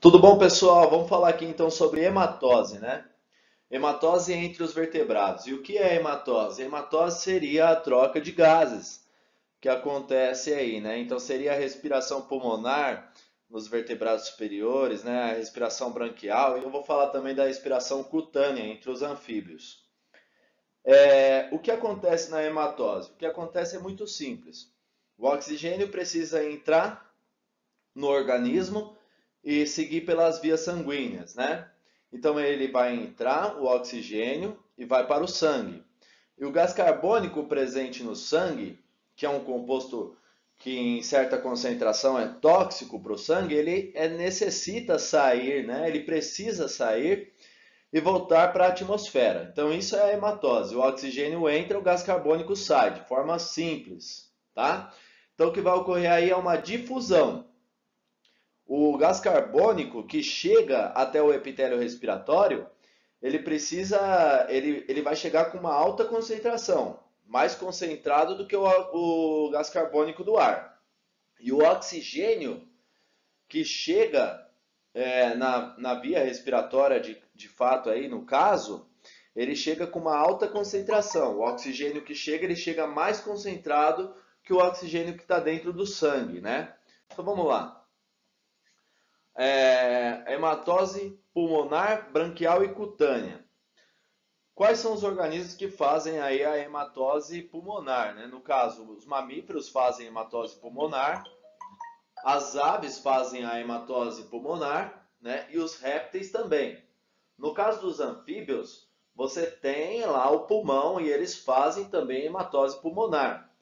Tudo bom, pessoal? Vamos falar aqui então sobre hematose, né? Hematose entre os vertebrados. E o que é hematose? Hematose seria a troca de gases que acontece aí, né? Então seria a respiração pulmonar nos vertebrados superiores, né? A respiração branquial. E eu vou falar também da respiração cutânea entre os anfíbios. O que acontece na hematose? O que acontece é muito simples. O oxigênio precisa entrar no organismo e seguir pelas vias sanguíneas, né? Então ele vai entrar, o oxigênio, e vai para o sangue. E o gás carbônico presente no sangue, que é um composto que em certa concentração é tóxico para o sangue, ele necessita sair, né? Ele precisa sair e voltar para a atmosfera. Então isso é a hematose. O oxigênio entra, o gás carbônico sai, de forma simples, tá? Então o que vai ocorrer aí é uma difusão. O gás carbônico que chega até o epitélio respiratório, ele vai chegar com uma alta concentração, mais concentrado do que o gás carbônico do ar. E o oxigênio que chega na via respiratória de fato aí no caso, ele chega com uma alta concentração. O oxigênio que chega, ele chega mais concentrado que o oxigênio que está dentro do sangue, né? Então vamos lá. Hematose pulmonar, branquial e cutânea. Quais são os organismos que fazem aí a hematose pulmonar, né? No caso, os mamíferos fazem hematose pulmonar, as aves fazem a hematose pulmonar, né? E os répteis também. No caso dos anfíbios, você tem lá o pulmão e eles fazem também hematose pulmonar.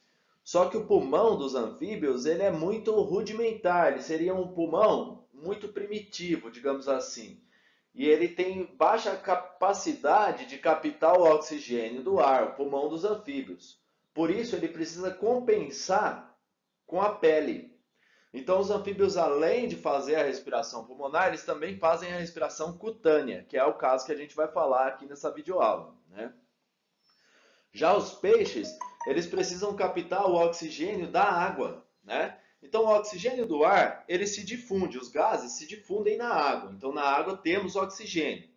Só que o pulmão dos anfíbios ele é muito rudimentar, ele seria um pulmão muito primitivo, digamos assim. E ele tem baixa capacidade de captar o oxigênio do ar, o pulmão dos anfíbios. Por isso ele precisa compensar com a pele. Então os anfíbios, além de fazer a respiração pulmonar, eles também fazem a respiração cutânea, que é o caso que a gente vai falar aqui nessa videoaula, né? Já os peixes, eles precisam captar o oxigênio da água, né? Então, o oxigênio do ar, ele se difunde, os gases se difundem na água. Então, na água temos oxigênio.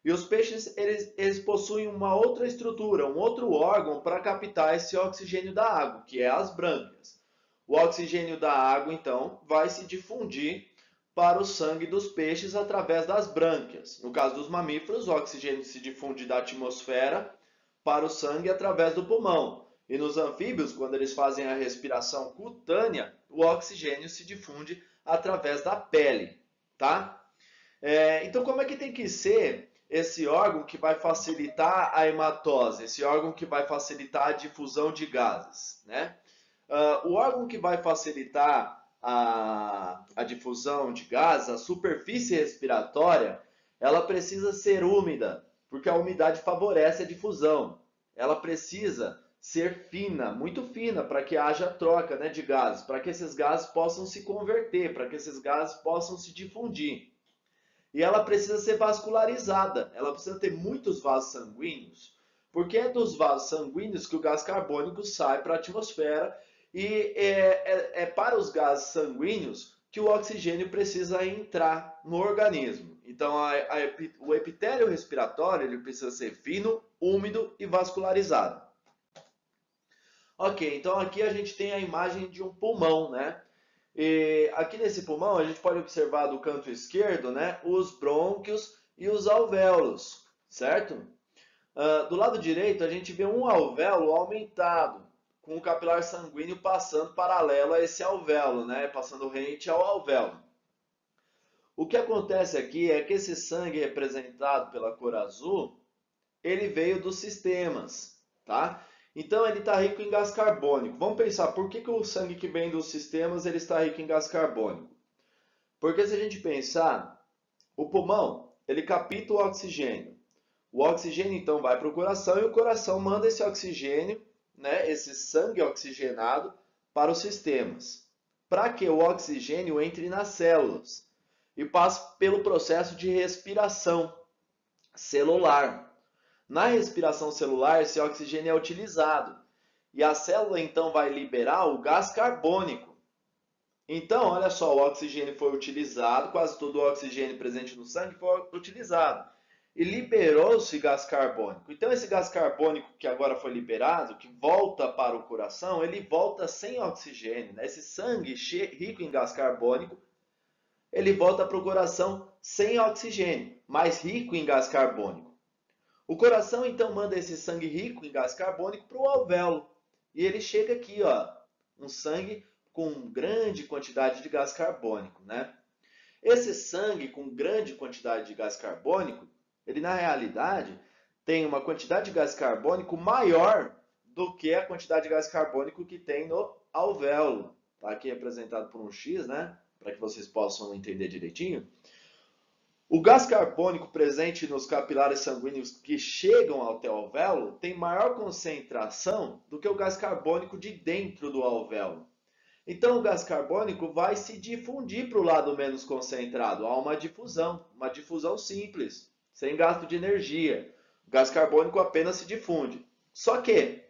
E os peixes, eles possuem uma outra estrutura, um outro órgão para captar esse oxigênio da água, que é as brânquias. O oxigênio da água, então, vai se difundir para o sangue dos peixes através das brânquias. No caso dos mamíferos, o oxigênio se difunde da atmosfera para o sangue através do pulmão. E nos anfíbios, quando eles fazem a respiração cutânea, o oxigênio se difunde através da pele, tá? Então, como é que tem que ser esse órgão que vai facilitar a hematose, esse órgão que vai facilitar a difusão de gases, né? O órgão que vai facilitar a difusão de gases, a superfície respiratória, ela precisa ser úmida, porque a umidade favorece a difusão. Ela precisa ser fina, muito fina, para que haja troca, né, de gases, para que esses gases possam se converter, para que esses gases possam se difundir. E ela precisa ser vascularizada, ela precisa ter muitos vasos sanguíneos, porque é dos vasos sanguíneos que o gás carbônico sai para a atmosfera e é para os gases sanguíneos que o oxigênio precisa entrar no organismo. Então, o epitélio respiratório ele precisa ser fino, úmido e vascularizado. Ok, então aqui a gente tem a imagem de um pulmão, né? E aqui nesse pulmão a gente pode observar do canto esquerdo, né, os brônquios e os alvéolos, certo? Do lado direito a gente vê um alvéolo aumentado, com o capilar sanguíneo passando paralelo a esse alvéolo, né, passando rente ao alvéolo. O que acontece aqui é que esse sangue representado pela cor azul, ele veio dos sistemas, tá? Então ele está rico em gás carbônico. Vamos pensar, por que o sangue que vem dos sistemas ele está rico em gás carbônico? Porque se a gente pensar, o pulmão, ele capta o oxigênio. O oxigênio então vai para o coração e o coração manda esse oxigênio, né, esse sangue oxigenado para os sistemas. Para que o oxigênio entre nas células e passe pelo processo de respiração celular. Na respiração celular, esse oxigênio é utilizado e a célula então vai liberar o gás carbônico. Então, olha só, o oxigênio foi utilizado, quase todo o oxigênio presente no sangue foi utilizado. E liberou-se gás carbônico. Então, esse gás carbônico que agora foi liberado, que volta para o coração, ele volta sem oxigênio, né? Esse sangue rico em gás carbônico, ele volta para o coração sem oxigênio, mas rico em gás carbônico. O coração então manda esse sangue rico em gás carbônico para o alvéolo. E ele chega aqui, ó, um sangue com grande quantidade de gás carbônico, né? Esse sangue com grande quantidade de gás carbônico, ele na realidade tem uma quantidade de gás carbônico maior do que a quantidade de gás carbônico que tem no alvéolo. Está aqui representado por um X, né? Para que vocês possam entender direitinho. O gás carbônico presente nos capilares sanguíneos que chegam até o alvéolo tem maior concentração do que o gás carbônico de dentro do alvéolo. Então o gás carbônico vai se difundir para o lado menos concentrado. Há uma difusão simples, sem gasto de energia. O gás carbônico apenas se difunde. Só que,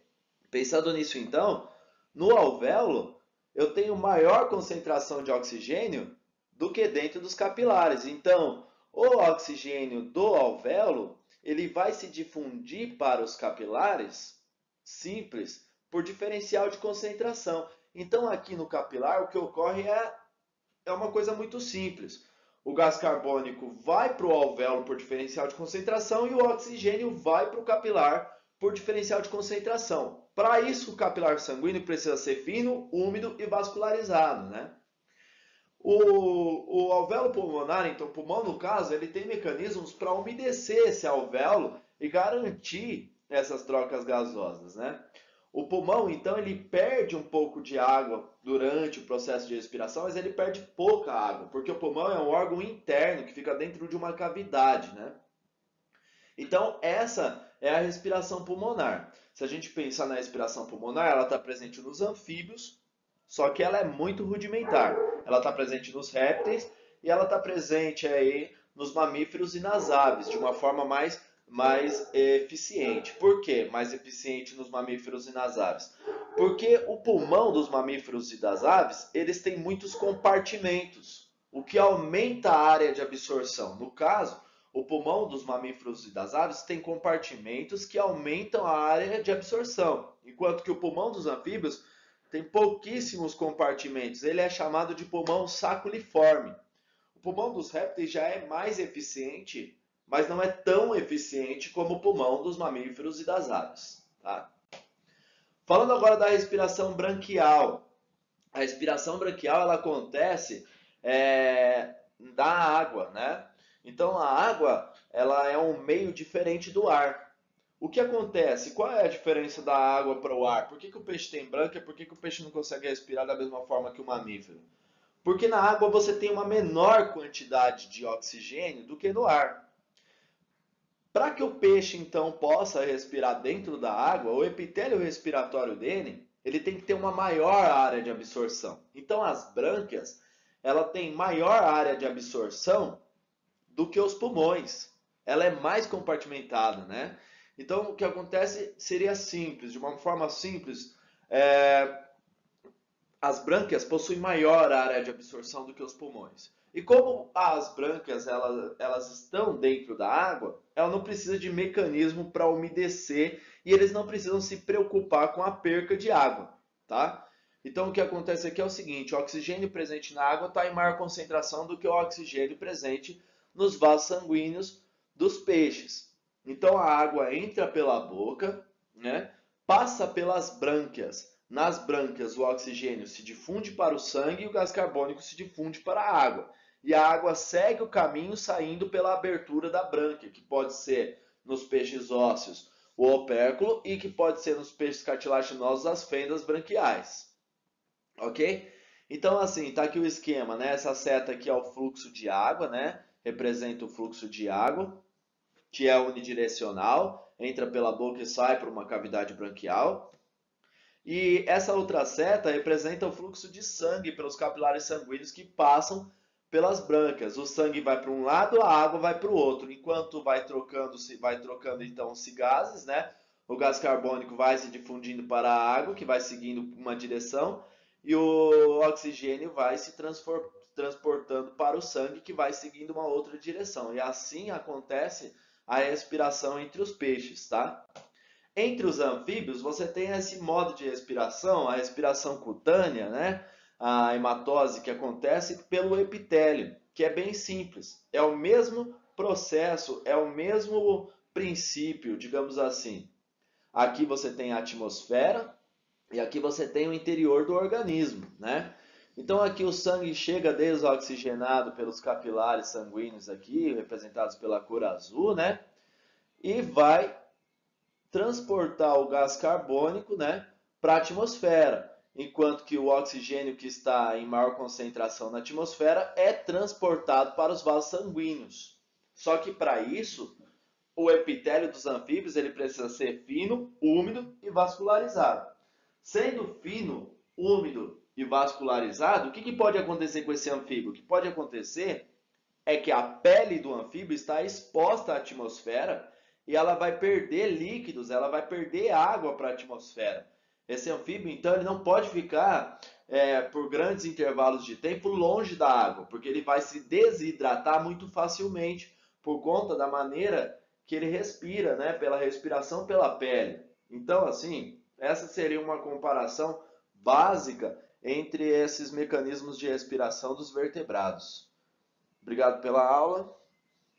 pensando nisso então, no alvéolo eu tenho maior concentração de oxigênio do que dentro dos capilares. Então, o oxigênio do alvéolo ele vai se difundir para os capilares simples por diferencial de concentração. Então, aqui no capilar, o que ocorre é uma coisa muito simples. O gás carbônico vai para o alvéolo por diferencial de concentração e o oxigênio vai para o capilar por diferencial de concentração. Para isso, o capilar sanguíneo precisa ser fino, úmido e vascularizado, né? O alvéolo pulmonar, então o pulmão no caso, ele tem mecanismos para umedecer esse alvéolo e garantir essas trocas gasosas, né? O pulmão, então, ele perde um pouco de água durante o processo de respiração, mas ele perde pouca água, porque o pulmão é um órgão interno que fica dentro de uma cavidade, né? Então, essa é a respiração pulmonar. Se a gente pensar na respiração pulmonar, ela está presente nos anfíbios, só que ela é muito rudimentar. Ela está presente nos répteis e ela está presente aí nos mamíferos e nas aves, de uma forma mais eficiente. Por que mais eficiente nos mamíferos e nas aves? Porque o pulmão dos mamíferos e das aves, eles têm muitos compartimentos, o que aumenta a área de absorção. No caso, o pulmão dos mamíferos e das aves tem compartimentos que aumentam a área de absorção, enquanto que o pulmão dos anfíbios tem pouquíssimos compartimentos. Ele é chamado de pulmão saculiforme. O pulmão dos répteis já é mais eficiente, mas não é tão eficiente como o pulmão dos mamíferos e das aves. Tá? Falando agora da respiração branquial. A respiração branquial ela acontece da água, né? Então a água ela é um meio diferente do ar. O que acontece? Qual é a diferença da água para o ar? Por que o peixe tem branca e por que o peixe não consegue respirar da mesma forma que o mamífero? Porque na água você tem uma menor quantidade de oxigênio do que no ar. Para que o peixe então possa respirar dentro da água, o epitélio respiratório dele, ele tem que ter uma maior área de absorção. Então as brânquias, ela tem maior área de absorção do que os pulmões. Ela é mais compartimentada, né? Então, o que acontece seria simples, de uma forma simples, as brânquias possuem maior área de absorção do que os pulmões. E como as brânquias elas estão dentro da água, ela não precisa de mecanismo para umedecer e eles não precisam se preocupar com a perca de água, tá? Então, o que acontece aqui é o seguinte, o oxigênio presente na água está em maior concentração do que o oxigênio presente nos vasos sanguíneos dos peixes. Então a água entra pela boca, né? Passa pelas brânquias. Nas brânquias o oxigênio se difunde para o sangue e o gás carbônico se difunde para a água. E a água segue o caminho saindo pela abertura da brânquia, que pode ser nos peixes ósseos o opérculo e que pode ser nos peixes cartilaginosos as fendas branquiais. Ok? Então assim, tá aqui o esquema, né? Essa seta aqui é o fluxo de água, né? Representa o fluxo de água, que é unidirecional, entra pela boca e sai por uma cavidade branquial. E essa outra seta representa o fluxo de sangue pelos capilares sanguíneos que passam pelas brânquias. O sangue vai para um lado, a água vai para o outro. Enquanto vai trocando então-se gases, né? O gás carbônico vai se difundindo para a água, que vai seguindo uma direção, e o oxigênio vai se transportando para o sangue, que vai seguindo uma outra direção. E assim acontece a respiração entre os peixes, tá? Entre os anfíbios, você tem esse modo de respiração, a respiração cutânea, né? A hematose que acontece pelo epitélio, que é bem simples. É o mesmo processo, é o mesmo princípio, digamos assim. Aqui você tem a atmosfera e aqui você tem o interior do organismo, né? Então aqui o sangue chega desoxigenado pelos capilares sanguíneos aqui, representados pela cor azul, né? E vai transportar o gás carbônico, né, para a atmosfera, enquanto que o oxigênio que está em maior concentração na atmosfera é transportado para os vasos sanguíneos. Só que para isso, o epitélio dos anfíbios ele precisa ser fino, úmido e vascularizado. Sendo fino, úmido e vascularizado, o que pode acontecer com esse anfíbio? O que pode acontecer é que a pele do anfíbio está exposta à atmosfera e ela vai perder líquidos, ela vai perder água para a atmosfera. Esse anfíbio, então, ele não pode ficar por grandes intervalos de tempo longe da água, porque ele vai se desidratar muito facilmente por conta da maneira que ele respira, né? Pela respiração pela pele. Então, assim, essa seria uma comparação básica entre esses mecanismos de respiração dos vertebrados. Obrigado pela aula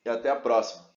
e até a próxima.